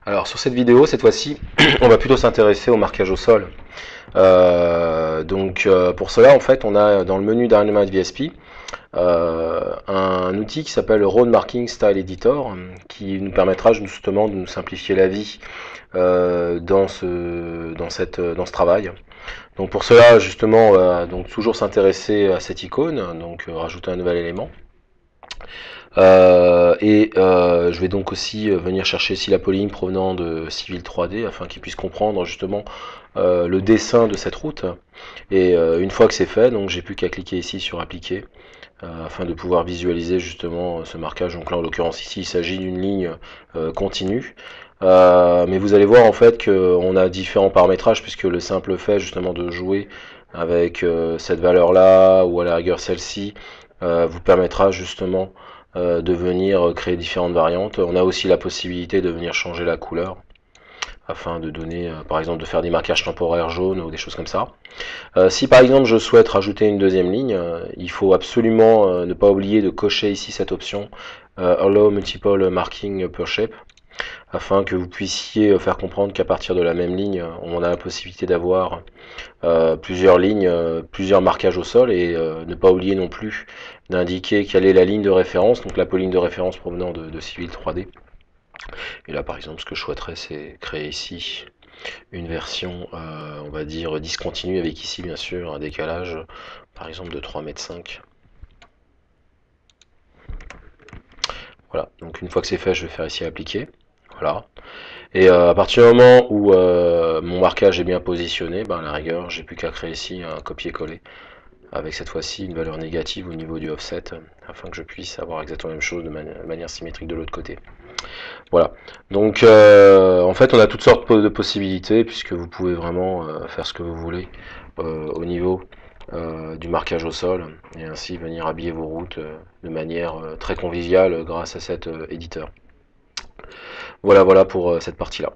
Alors sur cette vidéo, cette fois-ci, on va plutôt s'intéresser au marquage au sol. Pour cela, en fait, on a dans le menu Dynamite VSP un outil qui s'appelle Road Marking Style Editor, qui nous permettra justement de nous simplifier la vie dans ce travail. Donc pour cela, justement, donc toujours s'intéresser à cette icône, donc rajouter un nouvel élément. Je vais donc aussi venir chercher ici la polyline provenant de Civil 3D afin qu'il puisse comprendre justement le dessin de cette route. Et une fois que c'est fait, donc j'ai plus qu'à cliquer ici sur appliquer afin de pouvoir visualiser justement ce marquage. Donc là en l'occurrence ici il s'agit d'une ligne continue. Mais vous allez voir en fait qu'on a différents paramétrages puisque le simple fait justement de jouer avec cette valeur là ou à la rigueur celle-ci vous permettra justement de venir créer différentes variantes. On a aussi la possibilité de venir changer la couleur afin de donner, par exemple, de faire des marquages temporaires jaunes ou des choses comme ça. Si par exemple je souhaite rajouter une deuxième ligne, il faut absolument ne pas oublier de cocher ici cette option Allow Multiple Marking per Shape afin que vous puissiez faire comprendre qu'à partir de la même ligne, on a la possibilité d'avoir plusieurs lignes, plusieurs marquages au sol et ne pas oublier non plus d'indiquer quelle est la ligne de référence, donc la polyline de référence provenant de Civil 3D. Et là par exemple ce que je souhaiterais c'est créer ici une version on va dire discontinue avec ici bien sûr un décalage par exemple de 3,5 m. Voilà, donc une fois que c'est fait je vais faire ici appliquer. Voilà. Et à partir du moment où mon marquage est bien positionné, ben, à la rigueur j'ai plus qu'à créer ici un copier-coller avec cette fois-ci une valeur négative au niveau du offset afin que je puisse avoir exactement la même chose de manière symétrique de l'autre côté. Voilà, donc en fait on a toutes sortes de possibilités puisque vous pouvez vraiment faire ce que vous voulez au niveau du marquage au sol et ainsi venir habiller vos routes de manière très conviviale grâce à cet éditeur. Voilà, voilà pour cette partie-là.